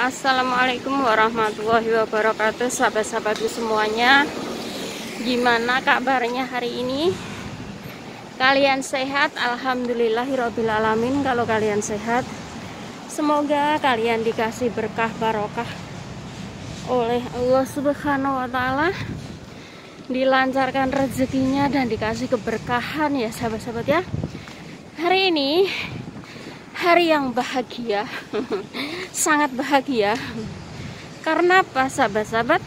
Assalamualaikum warahmatullahi wabarakatuh, sahabat-sahabatku semuanya. Gimana kabarnya hari ini? Kalian sehat? Alhamdulillahirabbil alamin. Kalau kalian sehat, semoga kalian dikasih berkah barokah oleh Allah Subhanahu wa taala, dilancarkan rezekinya dan dikasih keberkahan ya sahabat-sahabat ya. Hari ini hari yang bahagia, sangat bahagia. Karena apa sahabat-sahabat?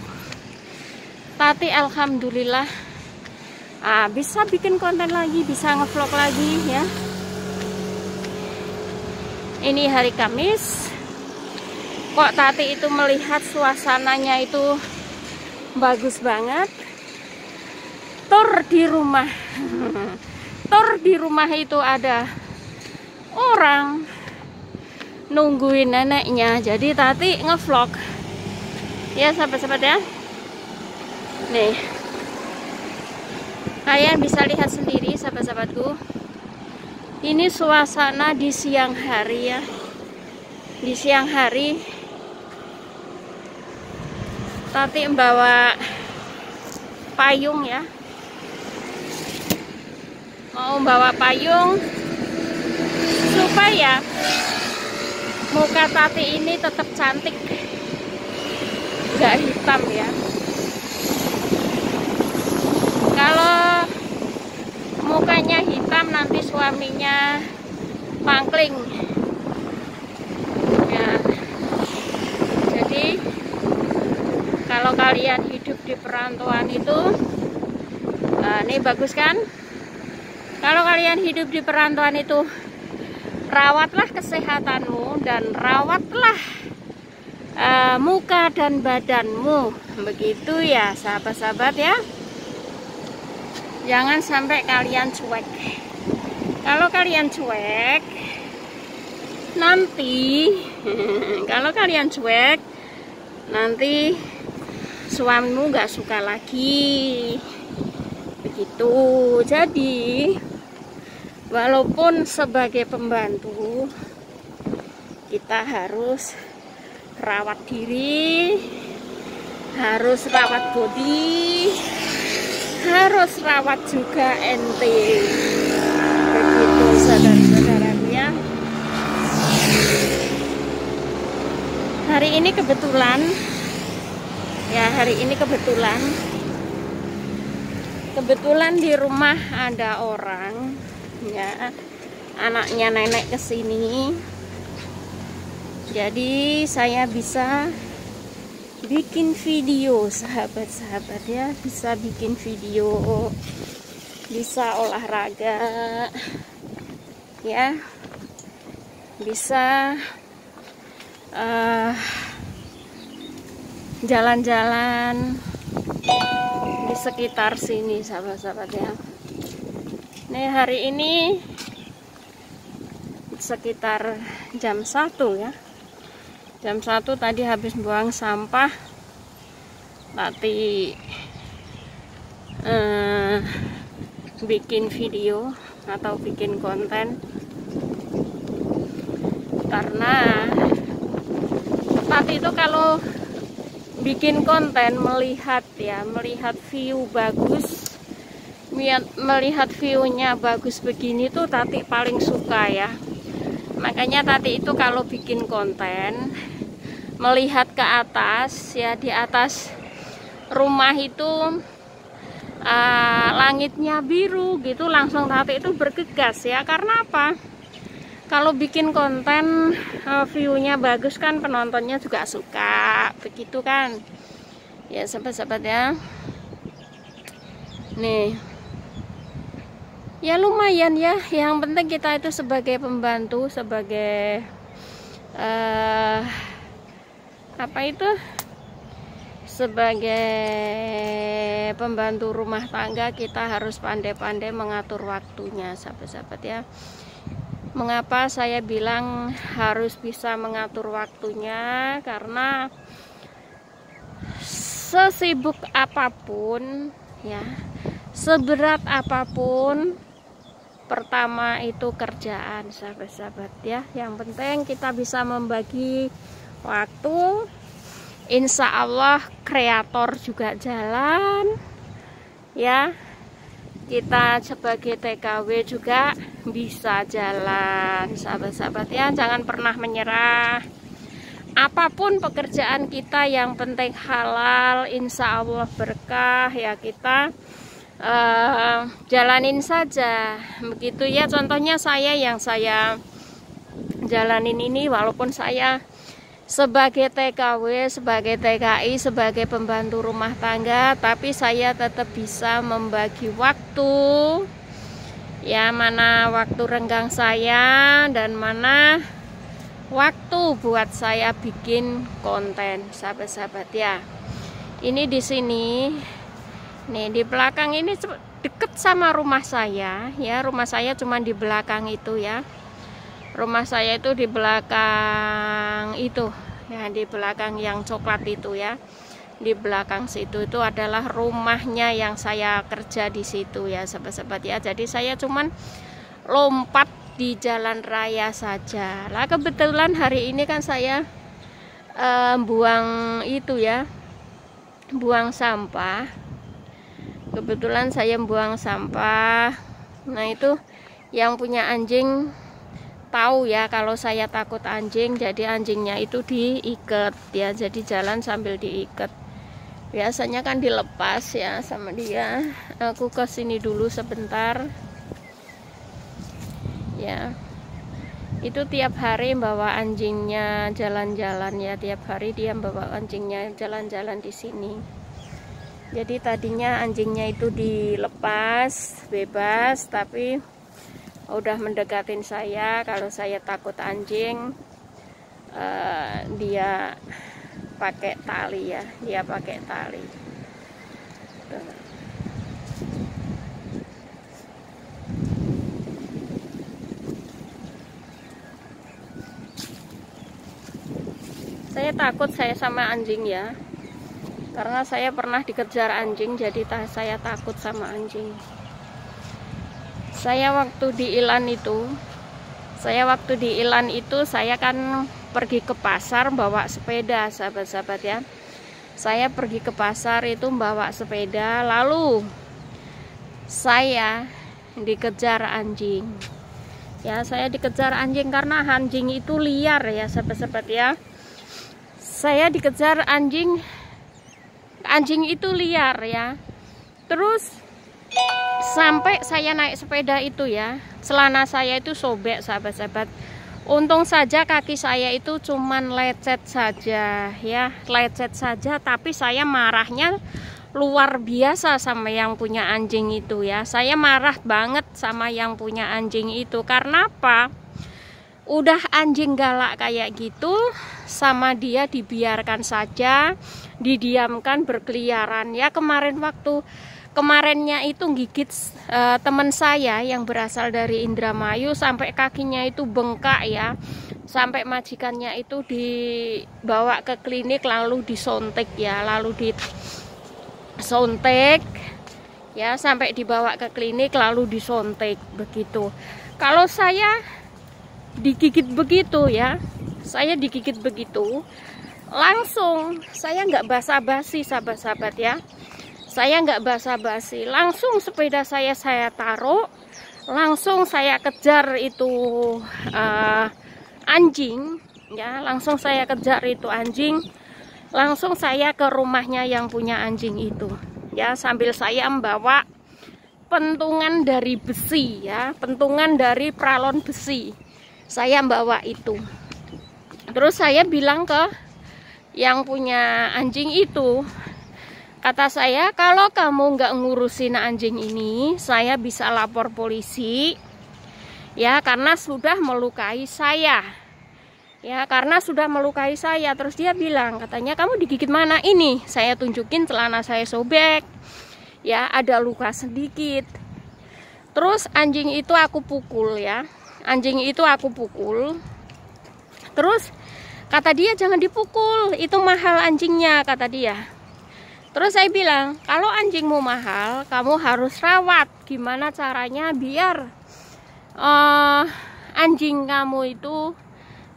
Tati alhamdulillah bisa bikin konten lagi, bisa ngevlog lagi ya. Ini hari Kamis, kok Tati itu melihat suasananya itu bagus banget. Tur di rumah itu ada orang nungguin neneknya, jadi Tati ngevlog ya sahabat-sahabat ya. Nih, kalian bisa lihat sendiri sahabat-sahabatku, ini suasana di siang hari ya. Di siang hari Tati membawa payung ya, mau bawa payung supaya muka Tati ini tetap cantik, nggak hitam ya. Kalau mukanya hitam nanti suaminya pangkling ya. Jadi kalau kalian hidup di perantauan itu, ini bagus kan? Kalau kalian hidup di perantauan itu, rawatlah kesehatanmu dan rawatlah muka dan badanmu, begitu ya sahabat-sahabat ya. Jangan sampai kalian cuek. Kalau kalian cuek nanti kalau kalian cuek nanti suamimu nggak suka lagi, begitu. Jadi walaupun sebagai pembantu, kita harus rawat diri, harus rawat body, harus rawat juga ente, begitu saudara-saudaraku ya. Hari ini kebetulan ya, kebetulan di rumah ada orang ya, anaknya nenek kesini, jadi saya bisa bikin video sahabat-sahabat ya, bisa bikin video, bisa olahraga ya, bisa jalan-jalan di sekitar sini sahabat-sahabat ya. Nih hari ini sekitar jam 1 ya. Jam 1 tadi habis buang sampah, Tati bikin video atau bikin konten, karena Tati itu kalau bikin konten melihat view bagus, melihat view-nya bagus begini tuh Tati paling suka ya. Makanya Tati itu kalau bikin konten melihat ke atas ya, di atas rumah itu langitnya biru gitu, langsung Tati itu bergegas ya. Karena apa? Kalau bikin konten view-nya bagus kan, penontonnya juga suka, begitu kan ya sahabat-sahabat ya. Nih ya lumayan ya, yang penting kita itu sebagai pembantu, sebagai sebagai pembantu rumah tangga, kita harus pandai-pandai mengatur waktunya sahabat-sahabat ya. Mengapa saya bilang harus bisa mengatur waktunya? Karena sesibuk apapun ya, seberat apapun, pertama itu kerjaan sahabat-sahabat ya. Yang penting kita bisa membagi waktu, insya Allah kreator juga jalan ya. Kita sebagai TKW juga bisa jalan, sahabat-sahabat ya. Jangan pernah menyerah. Apapun pekerjaan kita yang penting halal, insya Allah berkah ya, kita jalanin saja begitu ya. Contohnya yang saya jalanin ini, walaupun saya sebagai TKW, sebagai TKI, sebagai pembantu rumah tangga, tapi saya tetap bisa membagi waktu ya, mana waktu renggang saya dan mana waktu buat saya bikin konten, sahabat-sahabat ya. Ini di sini nih, di belakang ini deket sama rumah saya ya. Rumah saya cuma di belakang itu ya. Rumah saya itu di belakang itu ya, di belakang yang coklat itu ya. Di belakang situ itu adalah rumahnya yang saya kerja di situ ya, sahabat-sahabat ya. Jadi saya cuman lompat di jalan raya saja. Lah kebetulan hari ini kan saya buang itu ya, buang sampah. Kebetulan saya buang sampah. Nah itu yang punya anjing tahu ya kalau saya takut anjing, jadi anjingnya itu diikat ya, jadi jalan sambil diikat. Biasanya kan dilepas ya sama dia. Aku ke sini dulu sebentar ya. Itu tiap hari bawa anjingnya jalan-jalan ya, tiap hari dia bawa anjingnya jalan-jalan di sini. Jadi tadinya anjingnya itu dilepas bebas, tapi udah mendekatin saya kalau saya takut anjing. Dia pakai tali ya, dia pakai tali. Tuh. Saya takut saya sama anjing ya, karena saya pernah dikejar anjing, jadi saya takut sama anjing. Saya waktu di Ilan itu, saya kan pergi ke pasar bawa sepeda, sahabat-sahabat ya. Saya pergi ke pasar itu bawa sepeda, lalu saya dikejar anjing. Ya, saya dikejar anjing karena anjing itu liar ya, sahabat-sahabat ya. Saya dikejar anjing itu liar ya. Terus sampai saya naik sepeda itu ya, celana saya itu sobek, sahabat-sahabat. Untung saja kaki saya itu cuman lecet saja ya, lecet saja, tapi saya marahnya luar biasa sama yang punya anjing itu ya. Saya marah banget sama yang punya anjing itu. Karena apa? Udah anjing galak kayak gitu, sama dia dibiarkan saja, didiamkan berkeliaran ya. Kemarinnya itu gigit teman saya yang berasal dari Indramayu, sampai kakinya itu bengkak ya, sampai majikannya itu dibawa ke klinik lalu disontek ya, ya, sampai dibawa ke klinik lalu disontek begitu. Kalau saya digigit begitu ya, langsung saya nggak basa-basi, sahabat-sahabat ya. Saya nggak basa-basi, langsung sepeda saya taruh, langsung saya kejar itu anjing ya, langsung saya kejar itu anjing, langsung saya ke rumahnya yang punya anjing itu ya, sambil saya membawa pentungan dari besi ya, pentungan dari pralon besi, saya bawa itu. Terus saya bilang ke yang punya anjing itu, kata saya, kalau kamu nggak ngurusin anjing ini, saya bisa lapor polisi ya, karena sudah melukai saya ya, karena sudah melukai saya. Terus dia bilang, katanya, kamu digigit mana? Ini saya tunjukin celana saya sobek ya, ada luka sedikit. Terus anjing itu aku pukul ya, anjing itu aku pukul. Terus kata dia, jangan dipukul, itu mahal anjingnya, kata dia. Terus saya bilang, kalau anjingmu mahal, kamu harus rawat. Gimana caranya biar anjing kamu itu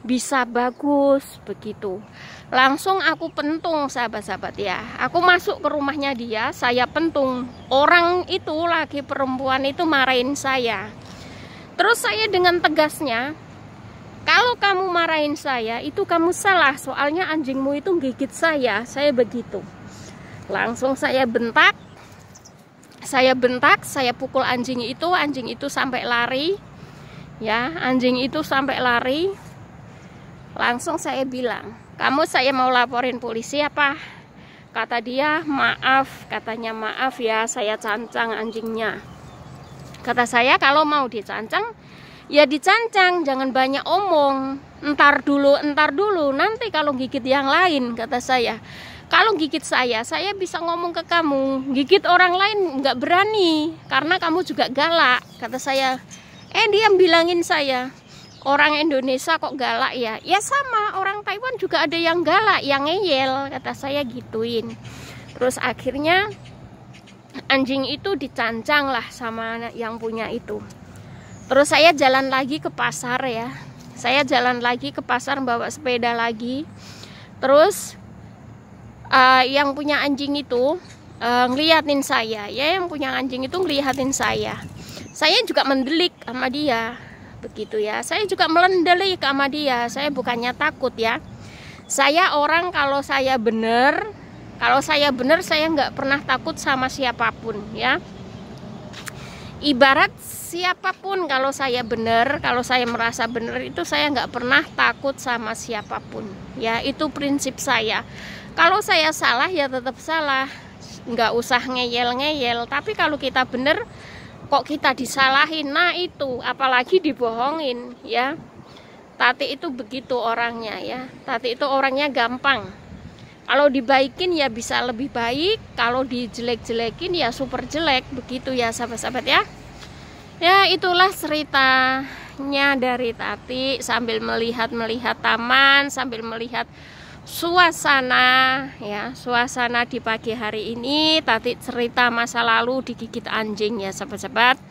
bisa bagus begitu. Langsung aku pentung sahabat-sahabat ya. Aku masuk ke rumahnya dia, saya pentung. Orang itu laki perempuan itu marahin saya. Terus saya dengan tegasnya, kalau kamu marahin saya itu kamu salah, soalnya anjingmu itu gigit saya begitu. Langsung saya bentak, saya pukul anjing itu sampai lari. Ya, anjing itu sampai lari. Langsung saya bilang, kamu saya mau laporin polisi apa? Kata dia, maaf, katanya maaf ya, saya cancang anjingnya. Kata saya, kalau mau dicancang, ya dicancang, jangan banyak omong. Entar dulu, nanti kalau gigit yang lain, kata saya. Kalau gigit saya bisa ngomong ke kamu. Gigit orang lain nggak berani, karena kamu juga galak, kata saya. Dia bilangin saya, orang Indonesia kok galak ya? Ya sama, orang Taiwan juga ada yang galak, yang ngeyel, kata saya gituin. Terus akhirnya anjing itu dicancang lah sama yang punya itu. Terus saya jalan lagi ke pasar ya. Saya jalan lagi ke pasar bawa sepeda lagi. Terus yang punya anjing itu ngeliatin saya ya, yang punya anjing itu ngeliatin saya. Saya juga mendelik sama dia. Begitu ya, saya juga melendelik sama dia. Saya bukannya takut ya. Saya orang kalau saya benar saya nggak pernah takut sama siapapun ya. Ibarat siapapun, kalau saya benar, kalau saya merasa benar itu saya nggak pernah takut sama siapapun ya. Itu prinsip saya. Kalau saya salah ya tetap salah, nggak usah ngeyel-ngeyel. Tapi kalau kita benar kok kita disalahin, nah itu apalagi dibohongin ya. Tati itu begitu orangnya ya. Tati itu orangnya gampang. Kalau dibaikin ya bisa lebih baik, kalau dijelek-jelekin ya super jelek, begitu ya sahabat-sahabat ya. Ya itulah ceritanya dari Tati, sambil melihat taman, sambil melihat suasana ya, suasana di pagi hari ini. Tati cerita masa lalu digigit anjing ya sahabat-sahabat.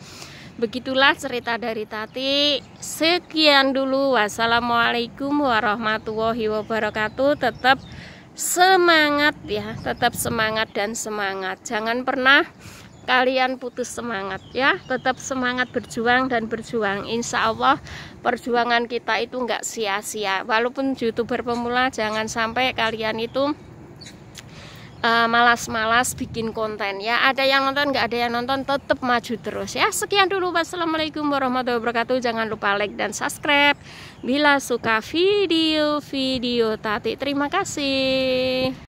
Begitulah cerita dari Tati. Sekian dulu, wassalamualaikum warahmatullahi wabarakatuh. Tetap semangat ya, tetap semangat dan semangat, jangan pernah kalian putus semangat ya, tetap semangat berjuang dan berjuang. Insya Allah perjuangan kita itu nggak sia-sia. Walaupun YouTuber pemula, jangan sampai kalian itu malas-malas bikin konten ya. Ada yang nonton, nggak ada yang nonton, tetap maju terus ya. Sekian dulu, wassalamualaikum warahmatullahi wabarakatuh. Jangan lupa like dan subscribe bila suka video Tati. Terima kasih.